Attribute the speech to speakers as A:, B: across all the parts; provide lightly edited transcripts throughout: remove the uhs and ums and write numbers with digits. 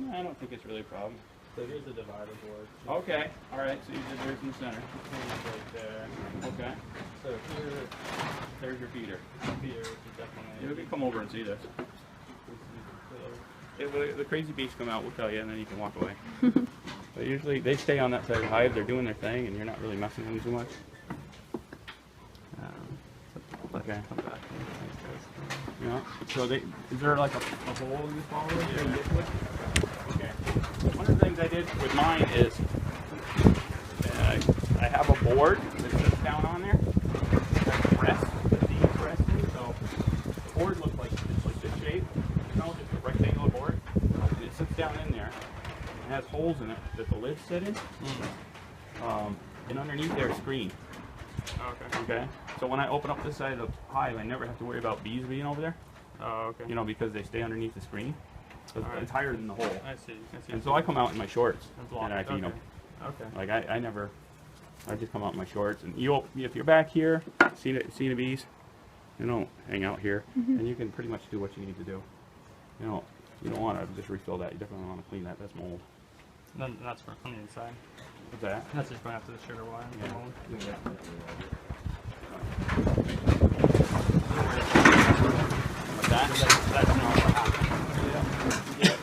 A: No, I don't think it's really a problem.
B: So here's the divider board.
A: Okay, all right, so you did yours in the center.
B: Right there.
A: Okay,
B: So here,
A: there's your feeder.
B: which is definitely...
A: You can come over and see this. The crazy bees come out, we'll tell you, and then you can walk away. But usually they stay on that side of the hive, they're doing their thing, and you're not really messing with them too much. Okay.
B: Come back.
A: Yeah. So is there like a hole in this wall right here? Yeah. Okay. One of the things I did with mine is I have a board that sits down on there. That's the rest, the bees resting. So the board looks like it's like this shape, you know, just a rectangular board, and it sits down in there. It has holes in it that the lids sit in, and underneath there is screen. Okay. So when I open up this side of the hive, I never have to worry about bees being over there.
B: Oh, okay.
A: You know, because they stay underneath the screen. So it's higher than the hole.
B: I see.
A: And so I come out in my shorts and I
B: Okay.
A: like I just come out in my shorts. And if you're back here, see the bees, you don't hang out here, and you can pretty much do what you need to do. You don't want to just refill that. You definitely want to clean that. That's mold.
B: Then that's for on the inside.
A: What's that?
B: That's just going after the sugar wire.
A: Yeah.
B: Mold.
A: What's that?
B: That's not what happened.
A: Yeah.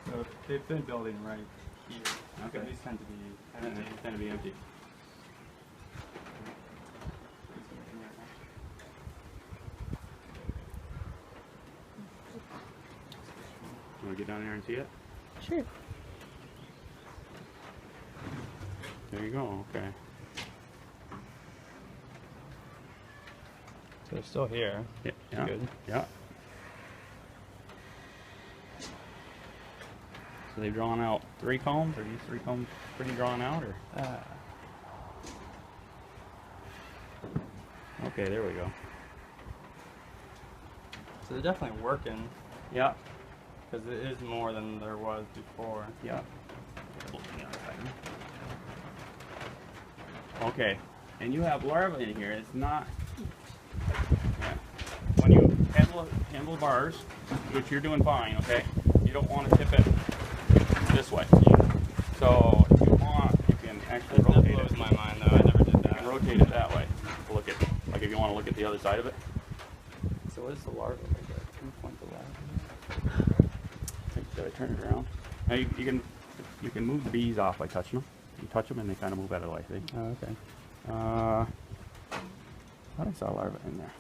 B: So they've been building right here.
A: Okay.
B: These tend to be empty.
A: Tend to be empty. You want to get down there and see it?
C: Sure.
A: There you go. Okay.
B: So they're still here.
A: Yeah.
B: Good.
A: Yeah. So they've drawn out 3 combs. Are these 3 combs pretty drawn out, or? Okay, there we go.
B: So they're definitely working,
A: Yeah.
B: because it is more than there was before.
A: Yeah. Okay, and you have larvae in here. It's not. Yeah. When you handle bars, which you're doing fine, okay, you don't want to tip it this way. So if you want, you can actually
B: That
A: rotate
B: blows
A: it.
B: my mind though. I never did
A: You
B: that.
A: can rotate it that way. Look at, like if you want to look at the other side of it.
B: So what is the larva like there? Can you point the larva?
A: Should I turn it around? Now you can move the bees off by touching them. You touch them and they kind of move out of the way. See?
B: Oh, okay.
A: I thought I saw a larva in there.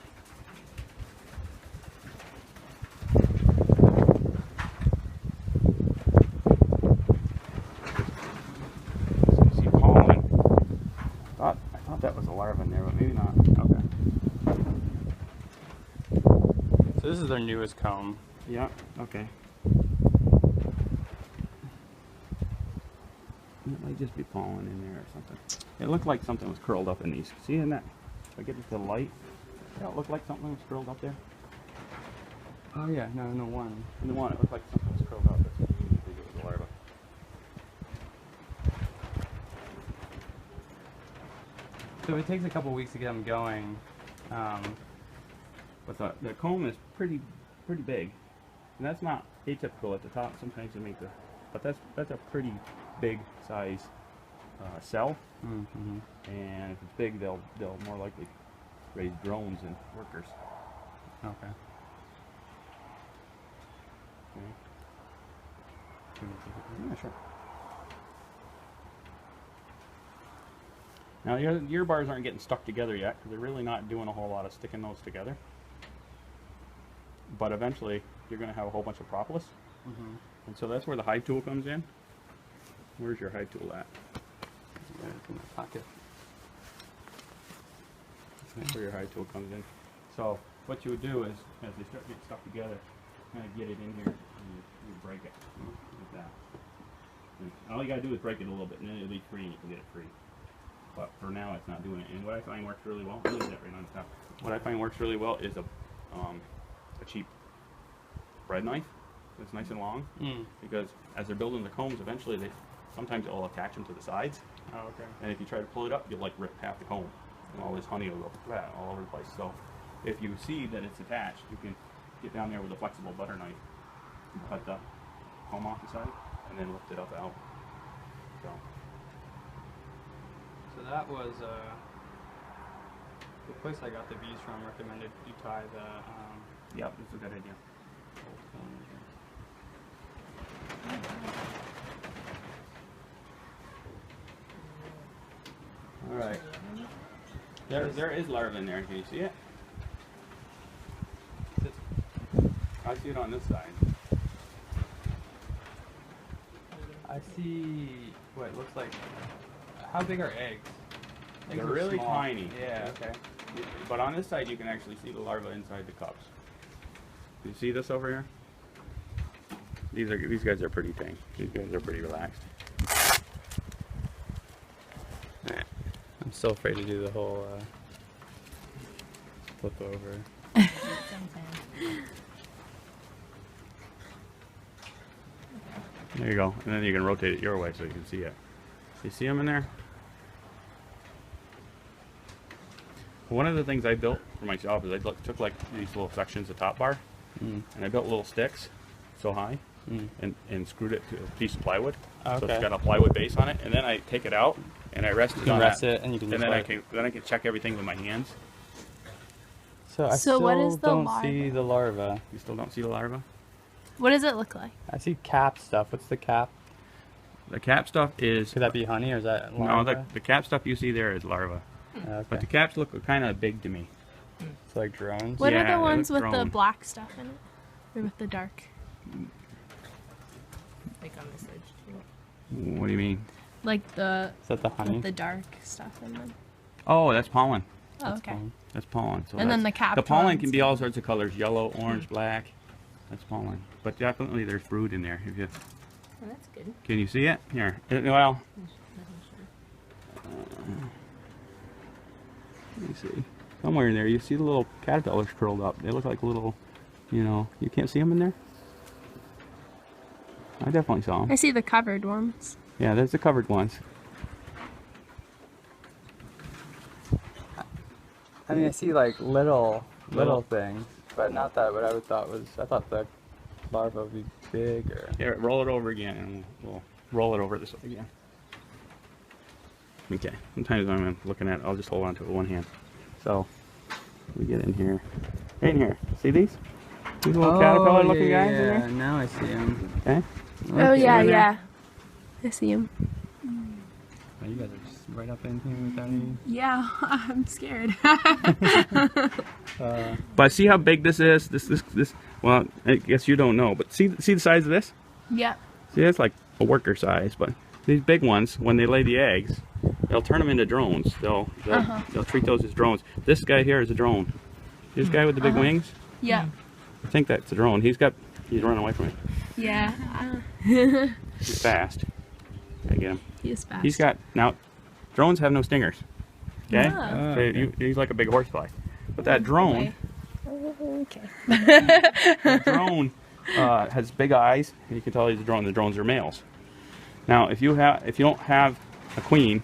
A: So you see pollen. I thought that was a larva in there, but maybe not. Okay.
B: So this is their newest comb.
A: Yeah. Okay. It might just be pollen in there or something. It looked like something was curled up in these. See in that? If I get it to the light, yeah, it looked like something was curled up there.
B: Oh yeah, no one.
A: In the one, it looked like something was curled up. That's what you think it was a larva.
B: So it takes a couple weeks to get them going.
A: But the comb is pretty big, and that's not atypical at the top. Sometimes you make but that's a pretty big size cell.
B: Mm-hmm.
A: And if it's big, they'll more likely raise drones than workers.
B: Okay.
A: Yeah, sure. Now your bars aren't getting stuck together yet because they're really not doing a whole lot of sticking those together. But eventually you're going to have a whole bunch of propolis.
B: Mm-hmm.
A: And so that's where the hive tool comes in. Where's your hive tool at?
B: It's in my pocket.
A: That's where your hive tool comes in. So what you would do is, as they start getting stuck together, kind of get it in here and you break it like that. And all you got to do is break it a little bit, and then it'll be free, and you can get it free. But for now, it's not doing it. And what I find works really well, I'll leave that right on top. What I find works really well is a cheap bread knife that's nice and long, because as they're building the combs, eventually sometimes it'll attach them to the sides.
B: Oh, okay.
A: And if you try to pull it up, you'll like rip half the comb. and all this honey will go flat all over the place. So if you see that it's attached, you can get down there with a flexible butter knife and cut the comb off the side and then lift it up out.
B: So that was the place I got the bees from recommended you tie the
A: Yep, that's a good idea.
B: whole thing.
A: All right. There is larvae in there. Can you see it? I see it on this side.
B: I see what looks like. How big are eggs? Eggs
A: They're
B: are
A: really
B: small.
A: tiny.
B: Yeah. Okay.
A: But on this side, you can actually see the larvae inside the cups. You see this over here? These guys are pretty tame. These guys are pretty relaxed.
B: I'm so afraid to do the whole flip over.
A: There you go. And then you can rotate it your way so you can see it. You see them in there? One of the things I built for myself is I took like these little sections of top bar and I built little sticks so high and screwed it to a piece of plywood.
B: Okay.
A: So it's got a plywood base on it, and then I take it out and I rest it on that.
B: it and you can
A: And
B: just
A: then I can check everything with my hands.
B: So I
C: So what is the
B: don't
C: larva?
B: see the larva.
A: You still don't see the larva?
C: What does it look like?
B: I see cap stuff. What's the cap?
A: The cap stuff is
B: Could that be honey or is that
A: no,
B: larva?
A: the cap stuff you see there is larva.
B: Okay.
A: But the caps look kind of big to me.
B: It's like drones.
C: What
A: Yeah,
C: are
A: they
C: the ones
A: look
C: with the
A: drone.
C: black stuff in it? Or with the dark?
D: Like on this edge too.
A: What do you mean?
C: Like the
B: Is that the honey?
C: with the dark stuff in them.
A: Oh, that's pollen.
C: Oh, okay.
A: That's pollen. So
C: And then
A: that's-
C: the capped
A: The pollen
C: ones.
A: can be all sorts of colors: yellow, orange, black. That's pollen. But definitely there's brood in there. If you
D: Oh, that's good.
A: can you see it? Here. Well, let me see. Somewhere in there, you see the little caterpillars curled up. They look like little, you can't see them in there? I definitely saw them.
C: I see the covered ones.
A: Yeah, there's the covered ones.
B: I mean, I see like little things, but not that what I would thought was. I thought the larva would be bigger.
A: Here, roll it over again, and we'll roll it over this way again. Okay, sometimes when I'm looking at it, I'll just hold on to it with one hand. So, we get in here. Right in here. See these? These little caterpillar looking guys in there?
B: Now I see them.
A: Okay.
C: Oh yeah,
A: in there?
C: yeah. I see them.
B: Oh, you guys are just right up in here without any.
C: Yeah, I'm scared.
A: But see how big this is? This. Well, I guess you don't know, but see the size of this?
C: Yep.
A: See, that's like a worker size, but these big ones, when they lay the eggs, they'll turn them into drones. They'll treat those as drones. This guy here is a drone. This guy with the big wings,
C: Yep.
A: I think that's a drone. He's running away from it.
C: Yeah.
A: He's fast. I get him.
C: He is fast.
A: He's got, now, drones have no stingers. Okay?
C: Oh.
A: So he's like a big horsefly. But that drone,
C: Okay.
A: that drone has big eyes, and you can tell he's a drone. The drones are males. Now, if you don't have a queen,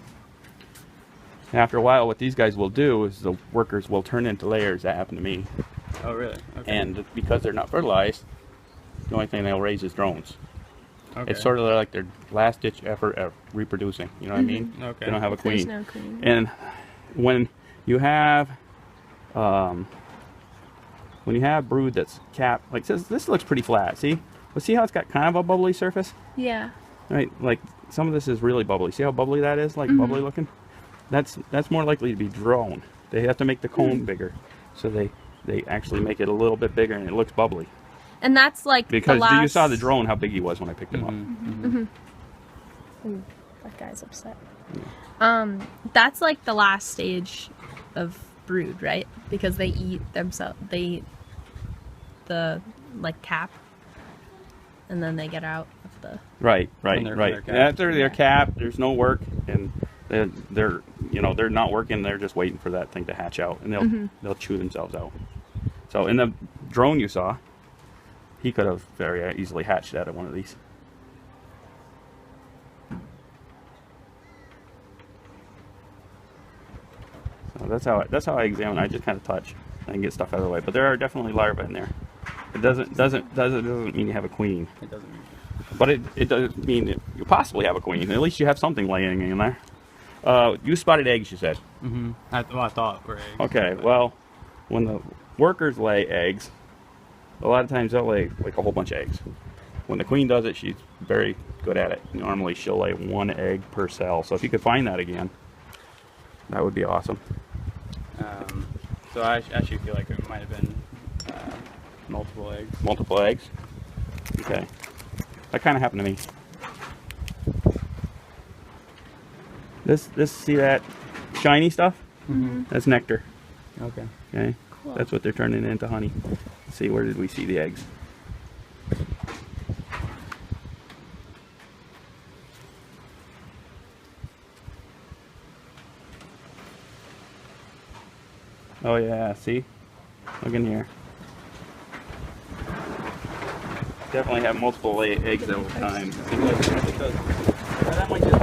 A: after a while, what these guys will do is the workers will turn into layers. That happened to me.
B: Oh really? Okay.
A: And because they're not fertilized, the only thing they'll raise is drones.
B: Okay.
A: It's sort of like their last ditch effort at reproducing. You know what I mean?
B: Okay.
A: They don't have a
C: There's
A: queen.
C: no queen.
A: And when you have brood that's capped, like this looks pretty flat. See? But see how it's got kind of a bubbly surface?
C: Yeah.
A: Right? Like some of this is really bubbly. See how bubbly that is? Like bubbly looking? That's more likely to be drone. They have to make the cone bigger. So they actually make it a little bit bigger and it looks bubbly.
C: And that's like
A: Because
C: the last...
A: you saw the drone how big he was when I picked him up.
C: Ooh, that guy's upset. That's like the last stage of brood, right? Because they eat themselves. They eat the like cap, and then they get out of the.
A: Right.
B: When they're capped.
A: After they're capped, there's no work, and they're not working. They're just waiting for that thing to hatch out, and they'll chew themselves out. So in the drone you saw, he could have very easily hatched out of one of these. So So that's how I examine. I just kind of touch and get stuff out of the way. But there are definitely larvae in there. It doesn't mean you have a queen.
B: It doesn't mean.
A: But it does mean that you possibly have a queen. At least you have something laying in there. You spotted eggs, you said.
B: Mm-hmm. I thought were eggs.
A: Okay, well, when the workers lay eggs, a lot of times they'll lay like a whole bunch of eggs. When the queen does it, she's very good at it. Normally she'll lay 1 egg per cell. So if you could find that again, that would be awesome.
B: So I actually feel like it might have been multiple eggs.
A: Multiple eggs? Okay. That kind of happened to me. See that shiny stuff?
C: Mm-hmm.
A: That's nectar.
B: Okay.
A: Okay.
C: Cool.
A: That's what they're turning into honey. Let's see, where did we see the eggs? Oh yeah, see? Look in here. Definitely have multiple eggs over time. That might just,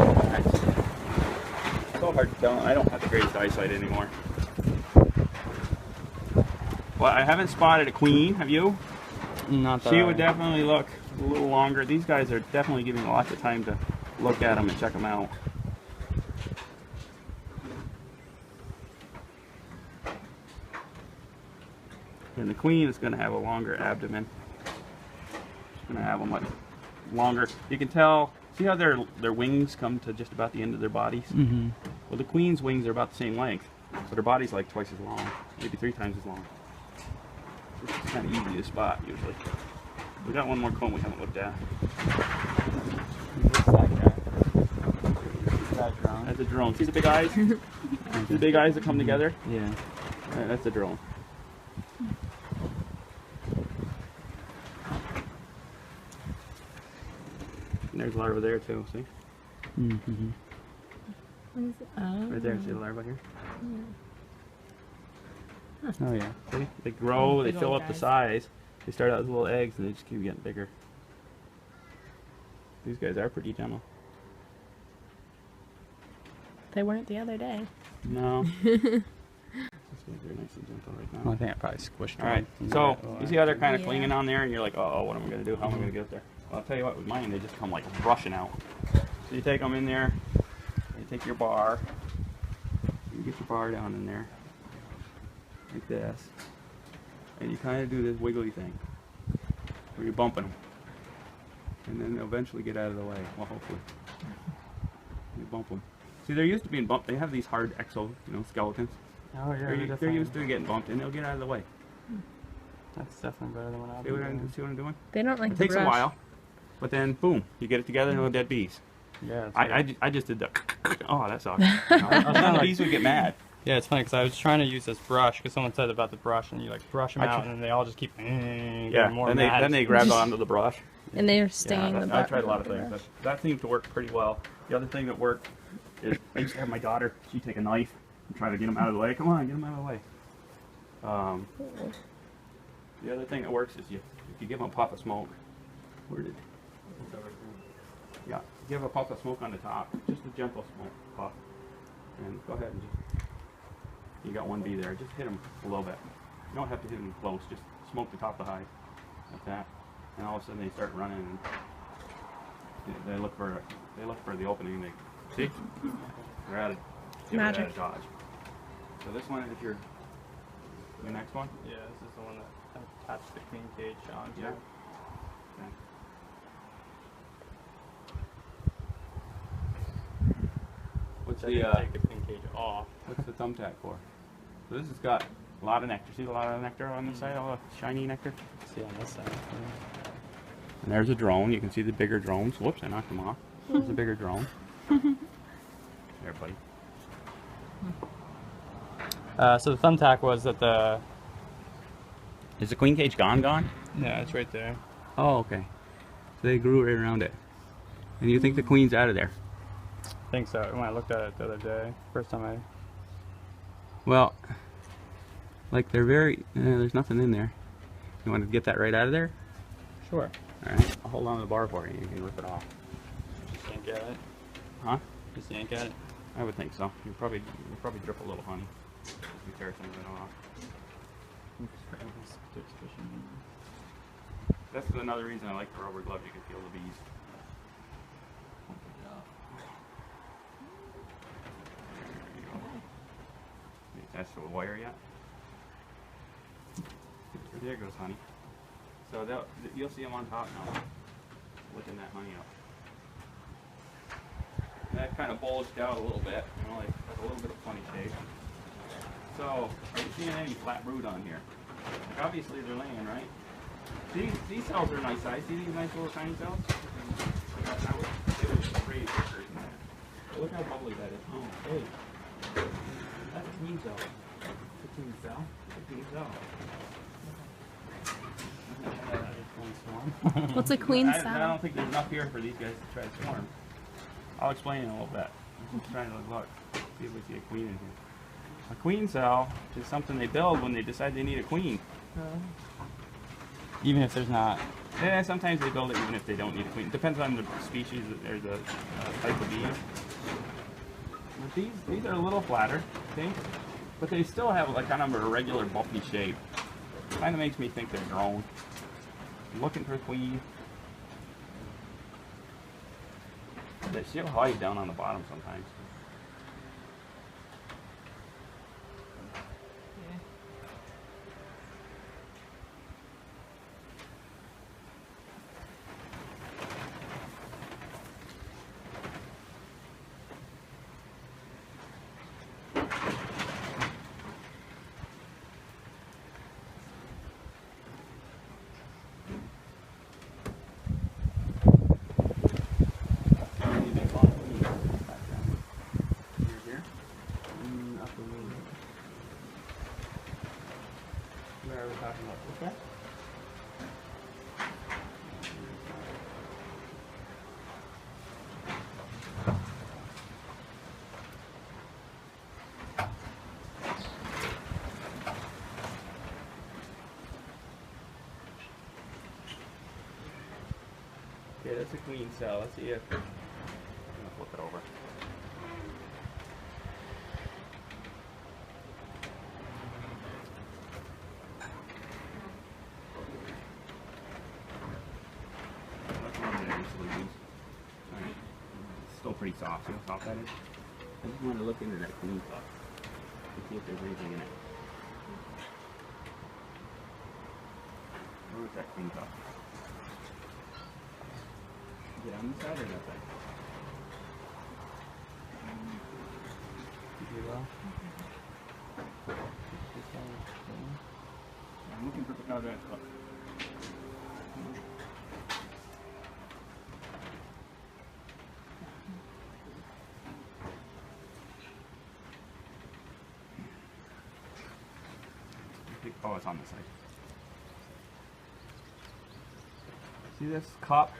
A: it's so hard to tell. I don't have the greatest eyesight anymore. Well, I haven't spotted a queen, have you?
B: Not that
A: She would definitely look a little longer. These guys are definitely giving lots of time to look at them and check them out. And the queen is going to have a longer abdomen. She's going to have a much longer. You can tell, see how their wings come to just about the end of their bodies?
B: Mm-hmm.
A: Well, the queen's wings are about the same length. So their body's like twice as long, maybe 3 times as long. It's kind of easy to spot usually. We got one more comb we haven't looked at.
B: What's that guy? Is that a drone?
A: That's a drone. See the big eyes? See the big eyes that come together?
B: Yeah.
A: That's a drone. And there's larvae there too, see?
B: Mm-hmm.
C: What is it? Oh.
A: Right there, see the larvae here?
B: Oh yeah.
A: See? They grow, they
C: Big
A: fill
C: old
A: up the
C: guys.
A: size. They start out as little eggs and they just keep getting bigger. These guys are pretty gentle.
C: They weren't the other day.
A: No. These guys are nice and gentle right
B: Well,
A: now.
B: I think I probably squished one.
A: Alright, so you see how they're kind of
C: Yeah.
A: clinging on there and you're like, oh, what am I going to do? How am I going to get up there? Well, I'll tell you what, with mine, they just come like rushing out. So you take them in there, you take your bar, you get your bar down in there, like this, and you kind of do this wiggly thing, where you're bumping them. And then they'll eventually get out of the way, well, hopefully. You bump them. See, they're used to being bumped. They have these hard skeletons.
B: Oh yeah.
A: They're used to getting bumped, and they'll get out of the way.
B: That's definitely better than what I've
A: See what
B: been
A: I'm,
B: doing.
A: see what I'm doing?
C: They don't like
A: It
C: the
A: takes a
C: brush.
A: while, but then boom, you get it together, no dead bees.
B: Yeah. It's
A: I just did the. Oh, that sucks. The bees would get mad.
B: Yeah, it's funny because I was trying to use this brush because someone said about the brush and you like brush them
A: I
B: out
A: tr-
B: and then they all just keep
A: Yeah.
B: getting more mad.
A: Then they grab onto the brush.
C: And they're stinging the
A: I
C: butt.
A: tried a lot of
C: with the
A: things, but
C: brush.
A: that seemed to work pretty well. The other thing that worked is I used to have my daughter. She'd take a knife and try to get them out of the way. Come on, get them out of the way. The other thing that works is if you give them a puff of smoke. Yeah, give a puff of smoke on the top, just a gentle smoke puff, and go ahead and just. You got one bee there. Just hit them a little bit. You don't have to hit them close. Just smoke the top of the hive, like that, and all of a sudden they start running. And they look for the opening. They see they're out of
C: Magic.
A: dodge. So this one is the next one.
B: Yeah, this is the one that attached the queen cage onto.
A: Yeah. Okay. What's
B: So
A: the
B: you take the queen cage off.
A: what's the thumbtack for? So this has got a lot of nectar. See a lot of nectar on this side, all the shiny nectar.
B: See on this side.
A: And there's a drone. You can see the bigger drones. Whoops, I knocked them off. There's a bigger drone. There, buddy.
B: So the thumbtack was that the.
A: Is the queen cage gone?
B: Yeah, it's right there.
A: Oh, okay. So they grew right around it. And you think the queen's out of there?
B: I think so. When I looked at it the other day, first time I.
A: Well, like they're very. There's nothing in there. You want to get that right out of there?
B: Sure.
A: All right. I'll hold on to the bar for you. You can rip it off.
B: Just yank at it.
A: Huh?
B: Just yank at it.
A: I would think so. You'll probably drip a little honey. We tear some of it off. That's another reason I like the rubber gloves. You can feel the bees. Attached to a wire yet? There goes honey. So you'll see them on top now, licking that honey up. And that kind of bulged out a little bit, you know, like a little bit of funny shape. So, are you seeing any flat brood on here? Like obviously they're laying, right? These cells are nice size. See these nice little tiny cells? I would raise bigger than that. But look how bubbly that is. Oh, hey. That's a queen cell. It's a queen cell. It's a queen cell.
C: What's a queen
A: I
C: cell?
A: don't think there's enough here for these guys to try to swarm. I'll explain in a little bit. I'm just trying to look, see if we see a queen in here. A queen cell is something they build when they decide they need a queen.
B: Even if there's not.
A: Yeah, sometimes they build it even if they don't need a queen. Depends on the species or the type of bee. But these are a little flatter, see? But they still have like kind of a regular bulky shape. Kind of makes me think they're drone. I'm looking for a queen. She'll hide down on the bottom sometimes. Where are we talking about? Okay. Okay, that's a queen cell. Let's see if I'm gonna flip it over. It's still pretty soft. See how soft that is? I just want to look into that queen cup and see if there's anything in it. Where was that queen cup? Is it on the side or that side? I'm looking for the that cup. Oh, it's on this side. See this cup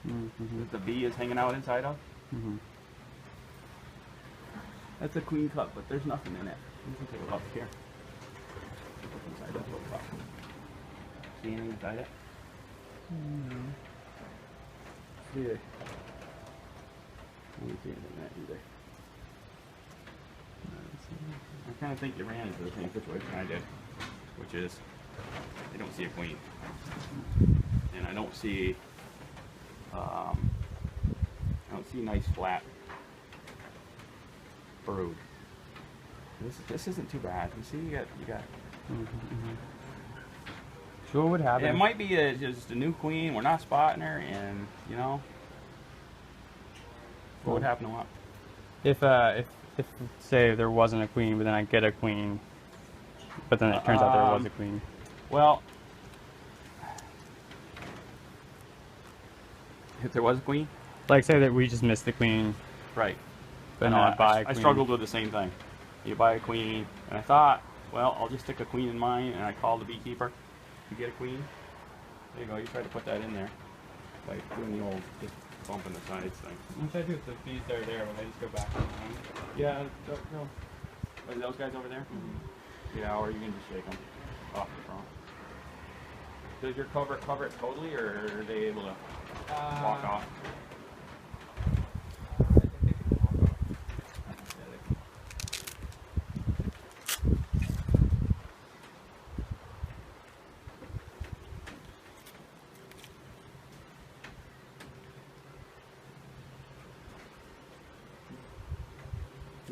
A: that the bee is hanging out inside of? That's a queen cup, but there's nothing in it. You can take a look here. Look inside that little cup. See anything inside it? See it? I don't see anything in that either. I kind of think you ran into the same situation I did, which is I don't see a queen, and I don't see nice flat brood. This isn't too bad. You see, you got.
B: So what would happen?
A: It might be just a new queen. We're not spotting her, and you know, what would happen to what?
B: If say there wasn't a queen, but then I get a queen, but then it turns out there was a queen.
A: Well, if there was a queen,
B: Like say that we just missed the queen,
A: right?
B: but not buy a queen.
A: I struggled with the same thing. You buy a queen, and I thought, well, I'll just stick a queen in mine, and I called the beekeeper to get a queen. There you go. You try to put that in there, like doing the old just bumping the sides thing.
B: What should I do if the bees are there? Will they just go back?
A: Yeah, no. Are those guys over there? Yeah, or you can just shake them off the front. Does your cover it totally, or are they able to walk off?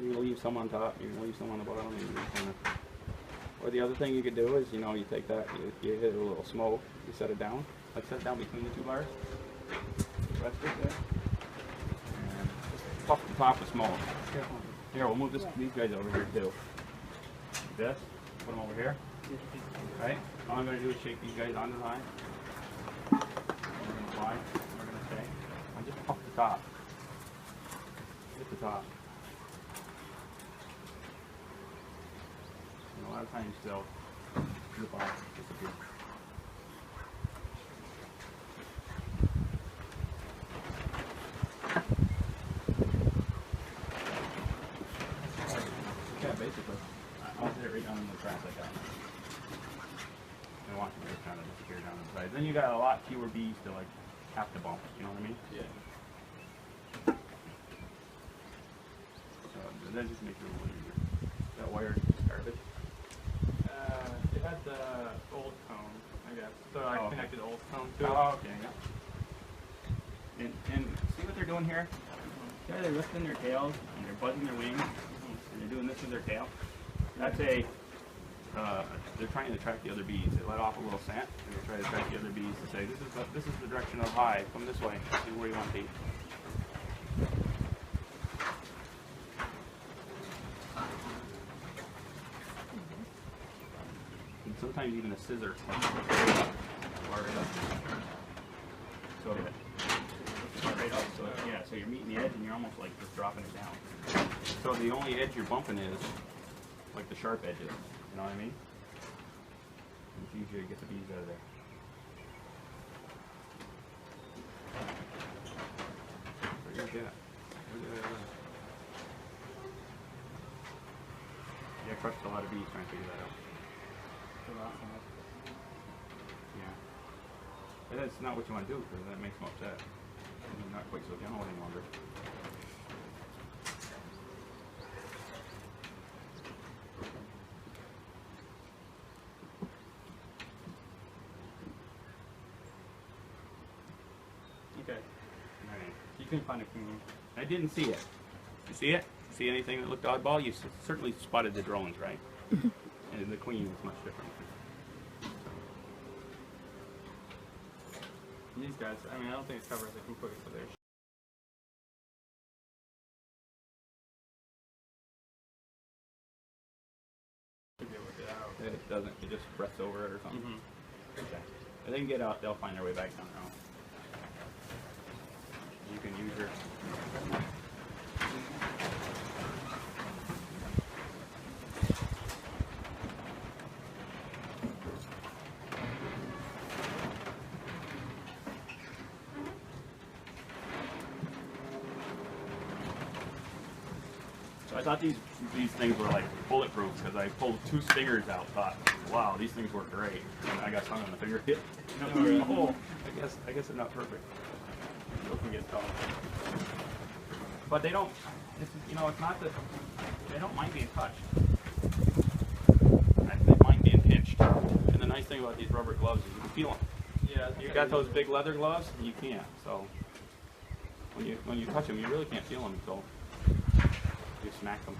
A: You're gonna leave some on top. You're gonna leave some on the bottom. And you kind of. Or the other thing you could do is, you know, you take that, you hit it with a little smoke, you set it down, like set it down between the two bars. Rest it there. And just puff the top with smoke. Here, we'll move these guys over here too. Like this. Put them over here. Right? All I'm gonna do is shake these guys onto the hive. We're gonna fly. We're gonna stay. And just puff the top. Hit the top. And a lot of times they'll slip off, disappear. Yeah, basically. I'll hit it right down in the track like that. And watch it just kind of disappear down the side. Then you got a lot fewer bees to like have to bump. You know what I mean? Yeah. So then just make it a little easier. That wire is garbage.
B: It had the old cone, I guess. So I connected the old cone to it.
A: Oh, okay. Yeah. And see what they're doing here? See how they're lifting their tails and they're buzzing their wings and they're doing this with their tail? That's a, they're trying to attract the other bees. They let off a little scent and they try to attract the other bees to say, this is the direction of the hive. Come this way. See where you want to be. And sometimes even a scissor. So right up, so yeah, so you're meeting the edge and you're almost like just dropping it down. So the only edge you're bumping is like the sharp edges, you know what I mean? It's easier to get the bees out of there. What do you get? Yeah, I crushed a lot of bees trying to figure that out. Yeah. But that's not what you want to do because that makes them upset. They're not quite so gentle any longer.
B: Okay.
A: Alright.
B: You couldn't find a queen.
A: I didn't see it. You see it? See anything that looked oddball? You certainly spotted the drones, right? And the queen was much different.
B: These guys, I mean, I don't think it covers it completely, so they should be able to get out.
A: It doesn't. It just breaths over it or something.
B: Mm-hmm.
A: Okay. If they can get out, they'll find their way back down their own. You can use your... So I thought these things were like bulletproof because I pulled 2 stingers out. Thought, wow, these things work great. And I got stung on the finger tip. Oh, I guess they're not perfect. Those can get tough. But they don't. You know, it's not that they don't mind being touched. They mind being pinched. And the nice thing about these rubber gloves is you can feel them.
B: Yeah,
A: You got those big leather gloves, and you can't. So when you touch them, you really can't feel them until you smack them.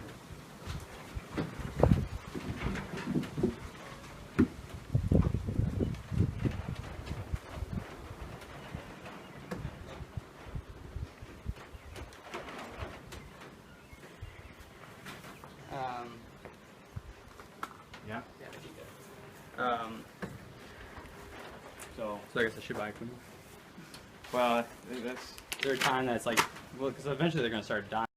A: Yeah.
B: So I guess I should buy a queen.
A: Well, that's
B: Is there a time that's like, well, because eventually they're going to start dying.